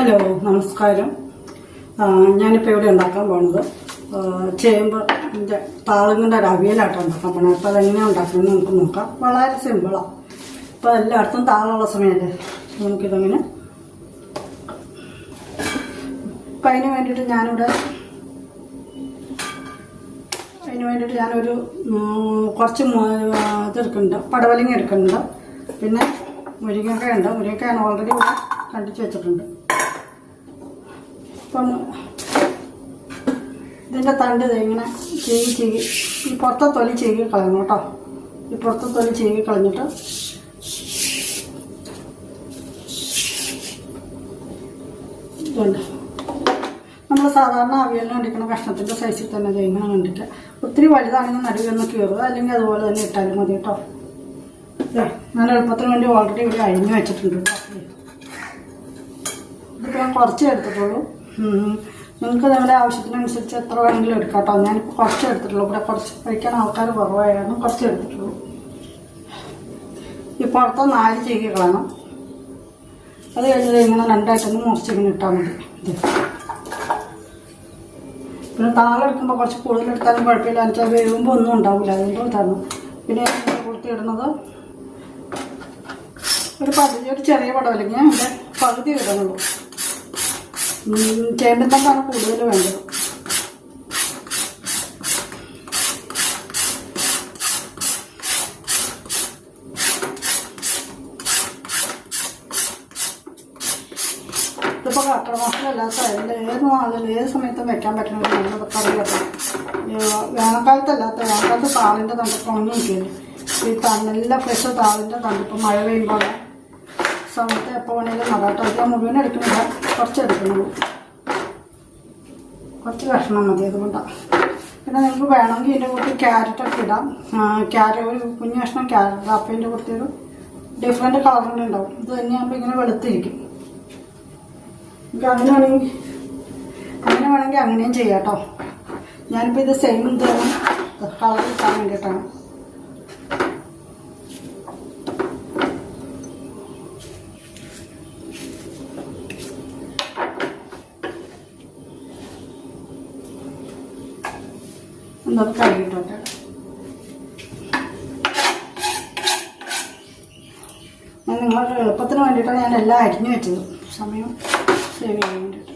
Hello, നമസ്കാരം. ഞാനിപ്പോൾ ഇവിടെ ഉണ്ടാക്കാൻ പോകുന്നത് ചേമ്പിൻ്റെ താളുങ്ങളുടെ ഒരു അവിയലായിട്ട് ഉണ്ടാക്കാൻ പോകണം. അപ്പോൾ അതെങ്ങനെയാണ് ഉണ്ടാക്കുന്നത് നമുക്ക് നോക്കാം. വളരെ സിമ്പിളാണ്. അപ്പോൾ എല്ലായിടത്തും താളുള്ള സമയമല്ലേ, നമുക്കിതങ്ങനെ. അപ്പം അതിന് വേണ്ടിയിട്ട് ഞാനൊരു കുറച്ച് ഇതെടുക്കുന്നുണ്ട്, പടവലങ്ങ എടുക്കുന്നുണ്ട്. പിന്നെ മുരിങ്ങക്കായ ഉണ്ട്. മുരിങ്ങക്കായ ഞാൻ ഓൾറെഡി ഇവിടെ കണ്ടിച്ച് വെച്ചിട്ടുണ്ട്. അപ്പം ഇതിൻ്റെ തണ്ട് ഇങ്ങനെ ചീകി ഈ പുറത്തെ തൊലി ചീകി കളയണം കേട്ടോ. ഈ പുറത്തെ തൊലി ചീകി കളഞ്ഞിട്ട് ഇതുണ്ട്. നമ്മൾ സാധാരണ അവിയലിന് കണ്ടിക്കുന്ന കഷ്ണത്തിൻ്റെ സൈസിൽ തന്നെ ഇങ്ങനെ കണ്ടിട്ട്. ഒത്തിരി വലുതാണെങ്കിൽ നടുവൊന്ന് കീറുക, അല്ലെങ്കിൽ അതുപോലെ തന്നെ ഇട്ടാലും മതി കേട്ടോ. ഞാൻ എളുപ്പത്തിന് വേണ്ടി ഓൾറെഡി ഇവിടെ അരിഞ്ഞ് വെച്ചിട്ടുണ്ട് കേട്ടോ. ഇതൊക്കെ ഞാൻ കുറച്ചേ എടുത്തിട്ടുള്ളൂ. നിങ്ങൾക്ക് നിങ്ങളുടെ ആവശ്യത്തിനനുസരിച്ച് എത്ര വേണമെങ്കിലും എടുക്കാം കേട്ടോ. ഞാനിപ്പോൾ കുറച്ച് എടുത്തിട്ടുള്ളൂ. ഇവിടെ കുറച്ച് കഴിക്കാൻ ആൾക്കാർ കുറവായിരുന്നു, കുറച്ച് എടുത്തിട്ടുള്ളൂ. ഈ പുറത്ത് നാല് ചീകി കളയണം. അത് കഴിഞ്ഞത് ഇങ്ങനെ രണ്ടായിട്ടൊന്ന് മുറിച്ചിങ്ങനെ ഇട്ടാൽ മതി. പിന്നെ താളെടുക്കുമ്പോൾ കുറച്ച് കൂടുതലെടുത്താലും കുഴപ്പമില്ല. എന്ന് വെച്ചാൽ വേവുമ്പോൾ ഒന്നും ഉണ്ടാവില്ല, അതുകൊണ്ട് തരണം. പിന്നെ കൊടുത്തിടുന്നത് ഒരു ചെറിയ പടവല്ലെങ്കിൽ അതിൻ്റെ പകുതി ഇടണുള്ളൂ. ചേമ്പത്തൊക്കെയാണ് കൂടുതൽ വേണ്ടത്. ഇതിപ്പോൾ കർക്കിടക മാസത്തിലല്ലാത്ത ഏത് നാളിലും ഏത് സമയത്തും വെക്കാൻ പറ്റുന്ന ഒരു നല്ല കറി കേട്ടോ. വേനൽക്കാലത്ത് താളിൻ്റെ തണ്ടിപ്പ് ഉണങ്ങി നിൽക്കില്ലേ. ഈ നല്ല ഫ്രഷ് താളിൻ്റെ തണ്ടിപ്പ് മഴ പെയ്യുമ്പോൾ സമയത്ത് എപ്പോൾ വേണമെങ്കിലും നടാട്ടോ. അത് ഞാൻ മുഴുവൻ എടുക്കുന്നില്ല, കുറച്ച് എടുക്കുന്നുള്ളൂ. കുറച്ച് കഷ്ണം മതി, അതുകൊണ്ടാണ്. പിന്നെ നിങ്ങൾക്ക് വേണമെങ്കിൽ ഇതിൻ്റെ കൂട്ടി ക്യാരറ്റൊക്കെ ഇടാം. ഒരു കുഞ്ഞു കഷ്ണം ക്യാരറ്റ്. അപ്പോൾ ഇതിൻ്റെ കൂട്ടത്തിൽ ഡിഫറെൻറ്റ് കളറിൻ്റെ ഉണ്ടാവും. ഇത് തന്നെയാകുമ്പോൾ ഇങ്ങനെ വെളുത്തിരിക്കും. നിങ്ങൾക്ക് അങ്ങനെ വേണമെങ്കിൽ അങ്ങനെയും ചെയ്യാം കേട്ടോ. ഞാനിപ്പോൾ ഇത് സെയിം തന്നെ കളർ കിട്ടാൻ വേണ്ടിയിട്ടാണ്. എന്നത് കഴുകിയിട്ടോട്ടെ. ഞാൻ നിങ്ങളുടെ എളുപ്പത്തിന് വേണ്ടിയിട്ടാണ് ഞാൻ എല്ലാം അരിഞ്ഞു വെച്ചത്, സമയം സേവ് ചെയ്യാൻ വേണ്ടിയിട്ട്.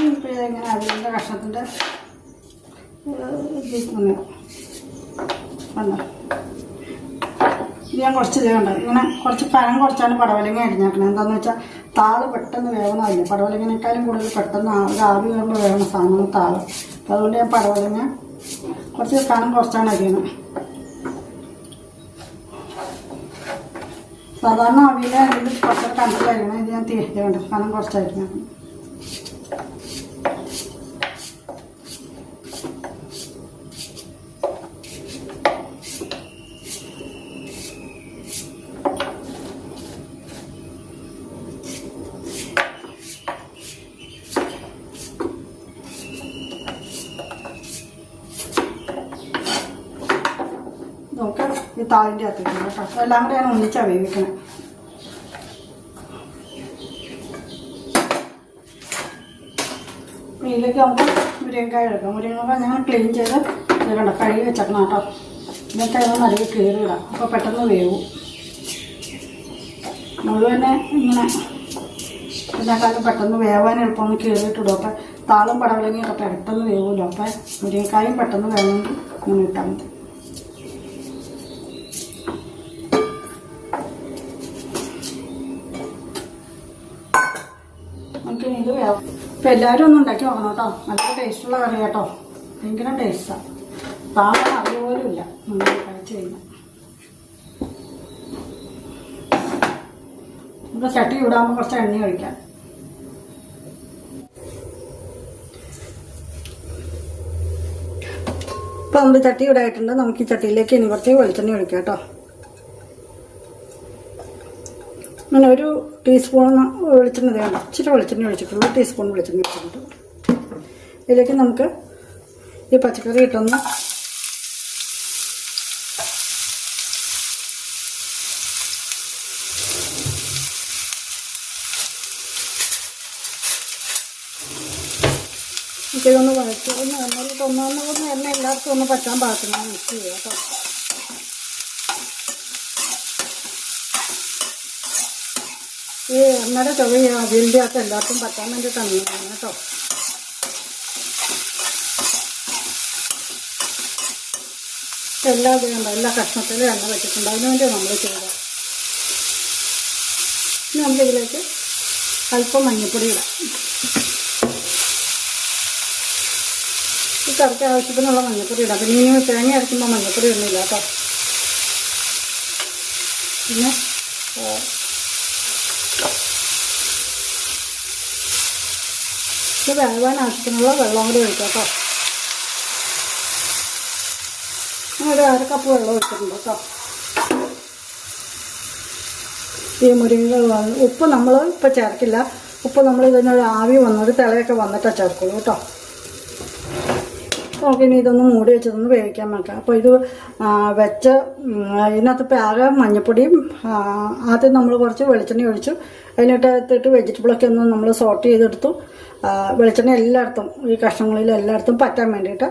ഇപ്പോൾ ഇതെങ്ങനെ അവിയലിൻ്റെ കഷ്ണത്തിൻ്റെ വന്നോ. ഇത് ഞാൻ കുറച്ച് ചെയ്യണ്ട. ഇങ്ങനെ കുറച്ച് കനം കുറച്ചാണ് പടവലങ്ങ അരിഞ്ഞാക്കണം. എന്താണെന്ന് വെച്ചാൽ താള് പെട്ടെന്ന് വേവണമല്ലേ. പടവലങ്ങിനേക്കാളും കൂടുതൽ പെട്ടെന്ന് ആവി കയറുമ്പോൾ വേവണ സാധനമാണ് താള്. അപ്പോൾ അതുകൊണ്ട് ഞാൻ പടവലങ്ങ കുറച്ച് കനം കുറച്ചാണ് അരിയുന്നത്. സാധാരണ അവിയലാണെങ്കിൽ കുറച്ചൊക്കെ കണ്ടിട്ടരിക്കണം. ഇത് ഞാൻ വേണ്ട കനം കുറച്ചായിരിക്കണം. നമുക്ക് ഈ താളിൻ്റെ അകത്തേക്ക് കേട്ടോ. എല്ലാം കൂടെ ഞാൻ ഒന്നിച്ചാണ് വേവിക്കണം. ഇതിലേക്ക് നമുക്ക് മുരിങ്ങക്കായ എടുക്കാം. മുരിങ്ങക്കായ ഞങ്ങൾ ക്ലീൻ ചെയ്ത് കണ്ടോ കഴുകി വെച്ചേക്കണം കേട്ടോ. ഇതൊക്കെ അതൊന്ന് അധികം കീറിയിടാം. അപ്പോൾ പെട്ടെന്ന് വേവും. മുഴുവനെ ഇങ്ങനെ ഇതിനേക്കാളും പെട്ടെന്ന് വേവാൻ എളുപ്പമൊന്ന് കീറിയിട്ടിടും. അപ്പം താളും പടവലങ്ങിയൊക്കെ പെട്ടെന്ന് വേവുമല്ലോ. അപ്പം മുരിങ്ങക്കായും പെട്ടെന്ന് വേണമെങ്കിൽ ഇങ്ങനെ ഇട്ടാൽ മതി. നമുക്ക് ഇത് വേണം. ഇപ്പം എല്ലാവരും ഒന്ന് ഉണ്ടാക്കി നോക്കണം കേട്ടോ. നല്ല ടേസ്റ്റുള്ള കറി കേട്ടോ. ഭയങ്കര ടേസ്റ്റാണ്. താഴെ അറിയുപോലും ഇല്ല നമ്മൾ കഴിച്ച് കഴിഞ്ഞാൽ. നമുക്ക് ചട്ടി ചൂടാകുമ്പോൾ കുറച്ച് എണ്ണ ഒഴിക്കാം. ഇപ്പം നമ്മൾ ചട്ടി ചൂടായിട്ടുണ്ട്. നമുക്ക് ഈ ചട്ടിയിലേക്ക് ഇനി കുറച്ച് വെളിച്ചെണ്ണ ഒഴിക്കാം കേട്ടോ. അങ്ങനെ ഒരു ടീസ്പൂൺ വെളിച്ചെണ്ണ വേണ്ട, ഇച്ചിരി വെളിച്ചെണ്ണ ഒഴിച്ചിട്ടുള്ളൂ. ടീസ്പൂൺ വെളിച്ചെണ്ണ ഒഴിച്ചിട്ടുണ്ട്. ഇതിലേക്ക് നമുക്ക് ഈ പച്ചക്കറി ഇട്ടൊന്ന് ഇതൊന്ന് വഴച്ച് ഒന്ന് എണ്ണ എല്ലാവർക്കും ഒന്ന് പറ്റാൻ പാകത്തിന് മിക്സ് ചെയ്യുക കേട്ടോ. ഈ എണ്ണയുടെ ചുവ അവിയലിൻ്റെ അകത്ത് എല്ലാവർക്കും പറ്റാൻ വേണ്ടിയിട്ടാണ് കേട്ടോ. എല്ലാ കഷ്ണത്തിലും എണ്ണ വെച്ചിട്ടുണ്ട്, അതിനു വേണ്ടി നമ്മൾ ചെയ്തത്. ഇനി നമുക്കിതിലേക്ക് അല്പം മഞ്ഞൾപ്പൊടി ഇടാം. ഈ കറിക്ക് ആവശ്യത്തിനുള്ള മഞ്ഞൾപ്പൊടി ഇടാം. പിന്നെ ഇനി തേങ്ങ അരയ്ക്കുമ്പോൾ മഞ്ഞൾപ്പൊടി ഇടുന്നില്ല കേട്ടോ. പിന്നെ ഇത് വേവാൻ ആവശ്യത്തിനുള്ള വെള്ളം കൂടി ഒഴിക്കാം കേട്ടോ. ഒരു 1/2 കപ്പ് വെള്ളം ഒഴിച്ചിട്ടുണ്ട് കേട്ടോ. ഈ മുരിങ്ങ ഉപ്പ് നമ്മൾ ഇപ്പോൾ ചേർക്കില്ല. ഉപ്പ് നമ്മൾ ഇതിനൊരു ആവി വന്നൊരു തിളയൊക്കെ വന്നിട്ടാണ് ചേർക്കുള്ളൂ കേട്ടോ. നമുക്കിനി ഇതൊന്ന് മൂടി വെച്ചതൊന്ന് വേവിക്കാൻ വെക്കാം. അപ്പോൾ ഇത് വെച്ച് ഇതിനകത്ത് ഇപ്പോൾ ആകെ മഞ്ഞൾപ്പൊടിയും ആദ്യം നമ്മൾ കുറച്ച് വെളിച്ചെണ്ണ ഒഴിച്ചു. അതിനകത്തിട്ട് വെജിറ്റബിളൊക്കെ ഒന്ന് നമ്മൾ സോട്ട് ചെയ്തെടുത്തു. വെളിച്ചെണ്ണ എല്ലായിടത്തും ഈ കഷ്ണങ്ങളിൽ എല്ലായിടത്തും പറ്റാൻ വേണ്ടിയിട്ട്.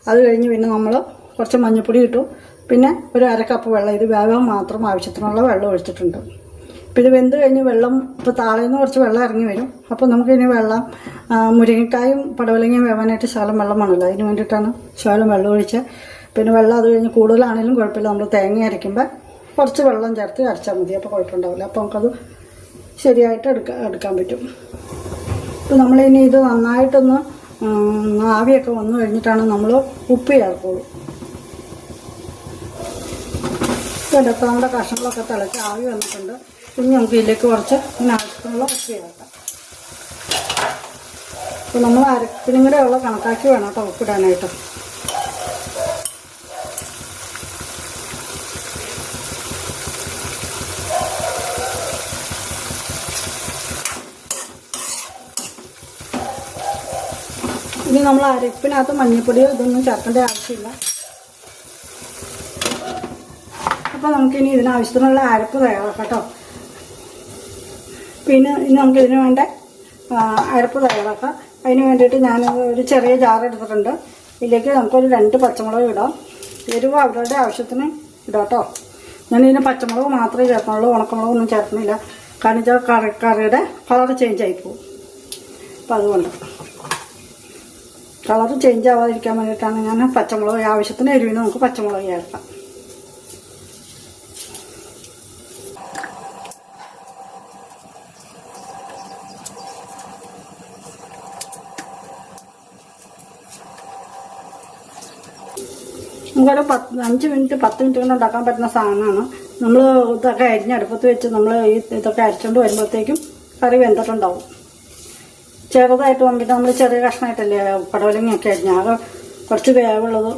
അത് കഴിഞ്ഞ് പിന്നെ നമ്മൾ കുറച്ച് മഞ്ഞൾപ്പൊടി ഇട്ടു. പിന്നെ ഒരു 1/2 കപ്പ് വെള്ളം, ഇത് വേവാൻ മാത്രം ആവശ്യത്തിനുള്ള വെള്ളം ഒഴിച്ചിട്ടുണ്ട്. അപ്പോൾ ഇത് വെന്ത് കഴിഞ്ഞ് വെള്ളം ഇപ്പോൾ താഴേന്ന് കുറച്ച് വെള്ളം ഇറങ്ങി വരും. അപ്പോൾ നമുക്കിനി വെള്ളം മുരിങ്ങക്കായും പടവലങ്ങയും വേവാനായിട്ട് ശകലം വെള്ളം വേണമല്ലോ, അതിന് വേണ്ടിയിട്ടാണ് ശകലം വെള്ളം ഒഴിച്ച്. പിന്നെ വെള്ളം അത് കഴിഞ്ഞ് കൂടുതലാണെങ്കിലും കുഴപ്പമില്ല, നമ്മൾ തേങ്ങ അരയ്ക്കുമ്പോൾ കുറച്ച് വെള്ളം ചേർത്ത് അരച്ചാൽ മതി, അപ്പോൾ കുഴപ്പമുണ്ടാവില്ല. അപ്പോൾ നമുക്കത് ശരിയായിട്ട് എടുക്കാൻ പറ്റും. അപ്പോൾ നമ്മളിനി ഇത് നന്നായിട്ടൊന്ന് ആവിയൊക്കെ വന്നു കഴിഞ്ഞിട്ടാണ് നമ്മൾ ഉപ്പ് ചേർക്കുള്ളൂ. ഇതെടുത്ത് നമ്മുടെ കഷ്ണങ്ങളൊക്കെ തിളച്ച് ആവി വന്നിട്ടുണ്ട്. ഇനി നമുക്ക് ഇതിലേക്ക് കുറച്ച് ആവശ്യത്തിനുള്ള ഉപ്പ് ചേർക്കാം. അപ്പോൾ നമ്മൾ അരപ്പിനും കൂടെ ഉള്ള കണക്കാക്കി വേണം കേട്ടോ ഉപ്പിടാനായിട്ട്. ഇനി നമ്മൾ അരപ്പിനകത്ത് മഞ്ഞൾപ്പൊടിയോ ഇതൊന്നും ചേർക്കേണ്ട ആവശ്യമില്ല. അപ്പോൾ നമുക്കിനി ഇതിനാവശ്യത്തിനുള്ള അരപ്പ് തയ്യാറാക്കാം കേട്ടോ. പിന്നെ ഇനി നമുക്കിതിന് വേണ്ട അരപ്പ് തയ്യാറാക്കാം. അതിന് വേണ്ടിയിട്ട് ഞാൻ ഒരു ചെറിയ ജാർ എടുത്തിട്ടുണ്ട്. ഇതിലേക്ക് നമുക്കൊരു 2 പച്ചമുളക് ഇടാം. എരിവ് അവരുടെ ആവശ്യത്തിന് ഇടാം കേട്ടോ. ഞാനിതിന് പച്ചമുളക് മാത്രമേ ചേർക്കുന്നുള്ളൂ, ഉണക്കമുളകൊന്നും ചേർക്കുന്നില്ല. കാരണം വെച്ചാൽ കറിയുടെ കളർ ചേഞ്ച് ആയിപ്പോവും. അപ്പോൾ അതുകൊണ്ട് കളർ ചേഞ്ച് ആവാതിരിക്കാൻ വേണ്ടിയിട്ടാണ് ഞാൻ പച്ചമുളക് ആവശ്യത്തിന് എരിവിന് നമുക്ക് പച്ചമുളക് ചേർക്കാം. നമുക്കൊരു 5 മിനിറ്റ് 10 മിനിറ്റ് കൊണ്ട് ഉണ്ടാക്കാൻ പറ്റുന്ന സാധനമാണ്. നമ്മൾ ഇതൊക്കെ അരിഞ്ഞടുപ്പത്ത് വെച്ച് നമ്മൾ ഇതൊക്കെ അരച്ചുകൊണ്ട് വരുമ്പോഴത്തേക്കും കറി വെന്തിട്ടുണ്ടാവും. ചെറുതായിട്ട് വന്നിട്ട് നമ്മൾ ചെറിയ കഷ്ണമായിട്ടല്ലേ പടവലങ്ങയൊക്കെ അരിഞ്ഞ, ആകെ കുറച്ച് വേവുള്ളത്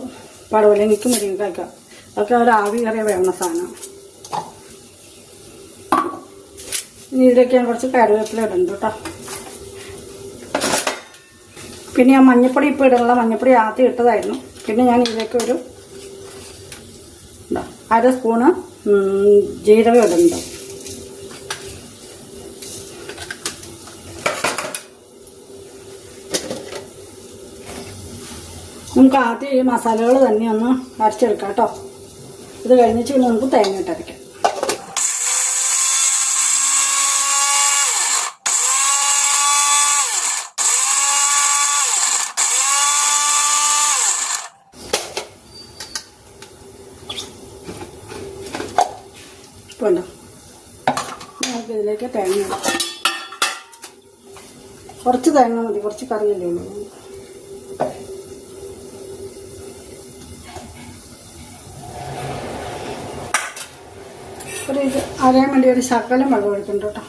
പടവലങ്ങയ്ക്കും മുരിങ്ങയ്ക്കൊക്കെ. അതൊക്കെ ഒരു ആവി കറിയ വേവുന്ന സാധനമാണ്. ഇനി ഇതിലേക്ക് ഞാൻ കുറച്ച് കറിവേപ്പില ഇടുന്നുണ്ട് കേട്ടോ. പിന്നെ ഞാൻ മഞ്ഞൾപ്പൊടി ഇപ്പോൾ ഇടാനുള്ള മഞ്ഞൾപ്പൊടി ആദ്യം ഇട്ടതായിരുന്നു. പിന്നെ ഞാൻ ഇതിലേക്ക് ഒരു 1/2 സ്പൂണ് ജീരകം ഇടുന്നുണ്ട്. നമുക്ക് ആദ്യം ഈ മസാലകൾ തന്നെ ഒന്ന് അരച്ചെടുക്കാം കേട്ടോ. ഇത് കഴിഞ്ഞിട്ട് പിന്നെ നമുക്ക് തേങ്ങ ഇട്ടരയ്ക്കാം. വേണ്ട നമുക്ക് ഇതിലേക്ക് തേങ്ങ ഇടാം. കുറച്ച് തേങ്ങ മതി, കുറച്ച് കറിയല്ലേ ഉള്ളൂ. ഇത് അരയാൻ വേണ്ടി ഒരു ശകലം വെള്ളം ഒഴിക്കുന്നുണ്ട് കേട്ടോ.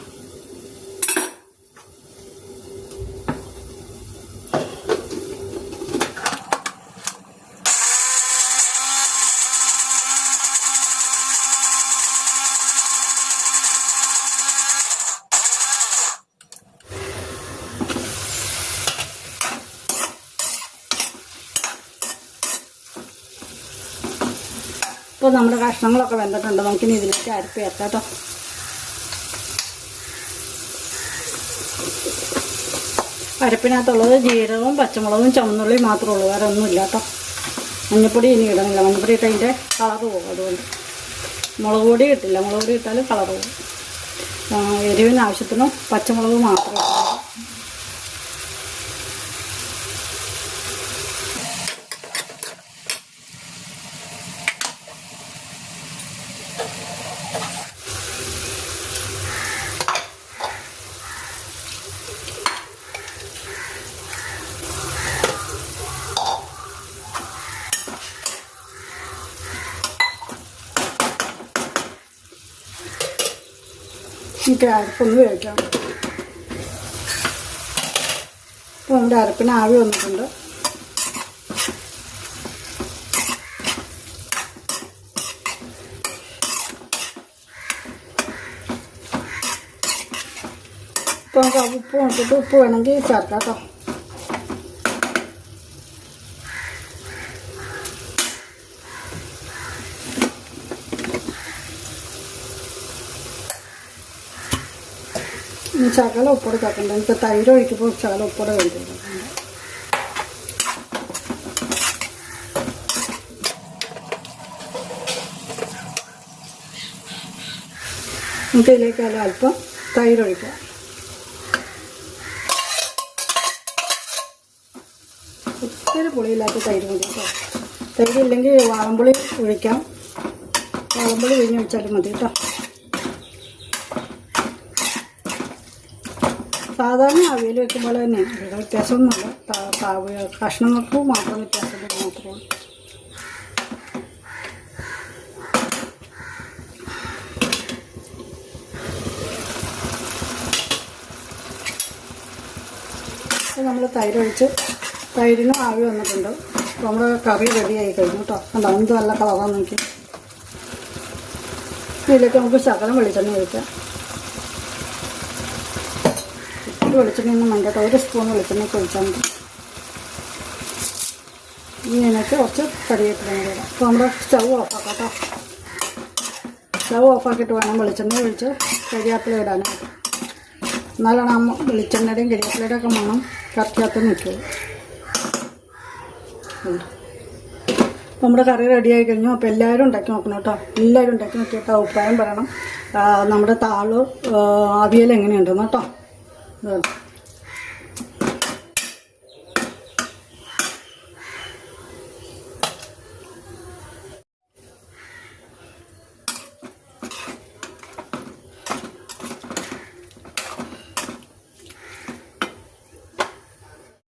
ഇപ്പോൾ നമ്മുടെ കഷ്ണങ്ങളൊക്കെ വെന്തിട്ടുണ്ട്. നമുക്കിനി ഇതിലേക്ക് അരപ്പ് ചേർക്കാം കേട്ടോ. അരപ്പിനകത്തുള്ളത് ജീരകവും പച്ചമുളകും ചുവന്നുള്ളി മാത്രമേ ഉള്ളൂ, വേറെ ഒന്നുമില്ല കേട്ടോ. മഞ്ഞൾപ്പൊടി ഇനി ഇടുന്നില്ല, മഞ്ഞൾപ്പൊടി ഇട്ട് അതിൻ്റെ കളറ് പോകും. അതുകൊണ്ട് മുളക് പൊടി ഇട്ടില്ല, മുളക് പൊടി ഇട്ടാൽ കളറ് പോകും. എരിവിന് ആവശ്യത്തിന് പച്ചമുളക് മാത്രമേ ഇട്ടുള്ളൂ. എനിക്ക് അരപ്പൊന്ന് വേവിക്കാം. അപ്പോൾ നമ്മുടെ അരപ്പിന് ആവി വന്നിട്ടുണ്ട്. ഇപ്പോൾ നമുക്ക് ഉപ്പ് നോക്കിയിട്ട് ഉപ്പ് വേണമെങ്കിൽ ചേർക്കാം കേട്ടോ. ഇനി ശകലം ഉപ്പോടെ ചേർക്കണ്ട. എനിക്ക് തൈര് ഒഴിക്കുമ്പോൾ ശകലം ഉപ്പോടെ വേണ്ടിയിട്ടുണ്ട്. നമുക്ക് ഇതിലേക്ക് അല്പം തൈര് ഒഴിക്കാം. ഒത്തിരി പുളിയില്ലാത്ത തൈര് മതി കേട്ടോ. തൈര് ഇല്ലെങ്കിൽ വാളംപുളി ഒഴിക്കാം, വാളംപുളി പിഴിഞ്ഞ് ഒഴിച്ചാലും മതി കേട്ടോ. സാധാരണ അവിയൽ വെക്കുമ്പോൾ തന്നെ വ്യത്യാസമൊന്നുമില്ല, കഷ്ണങ്ങൾക്ക് മാത്രം വ്യത്യാസം മാത്രമേ ഉള്ളൂ. നമ്മൾ തൈരൊഴിച്ച് തൈരിനും ആവി വന്നിട്ടുണ്ട്. അപ്പോൾ നമ്മുടെ കറി റെഡി ആയി കഴിഞ്ഞു കേട്ടോ. കണ്ടോ എന്ത് നല്ല കളറാന്ന് നോക്കി. ഇതിലേക്ക് നമുക്ക് ശകലം വെളിച്ചെണ്ണ ഒഴിക്കാം. വെളിച്ചെണ്ണയൊന്നും വേണ്ട കേട്ടോ, 1 സ്പൂൺ വെളിച്ചെണ്ണയൊക്കെ ഒഴിച്ചാൽ മതി. ഇതിനൊക്കെ കുറച്ച് കറിവേപ്പില ഇടാം. അപ്പോൾ നമ്മുടെ സ്റ്റൗ ഓഫാക്കാം കേട്ടോ. സ്റ്റൗ ഓഫാക്കിയിട്ട് വേണം വെളിച്ചെണ്ണ ഒഴിച്ച് കരിവേപ്പില ഇടാനായിട്ട്. എന്നാലാണ് ആ വെളിച്ചെണ്ണയുടെയും കരിവേപ്പിലയുടെ ഒക്കെ മണം കറിക്കകത്ത് നിൽക്കുക. നമ്മുടെ കറി റെഡിയായി കഴിഞ്ഞു. അപ്പോൾ എല്ലാവരും ഉണ്ടാക്കി നോക്കണം കേട്ടോ. എല്ലാവരും ഉണ്ടാക്കി നോക്കിയിട്ട് അഭിപ്രായം പറയണം. നമ്മുടെ താള് അവിയൽ എങ്ങനെയുണ്ടെന്ന് കേട്ടോ.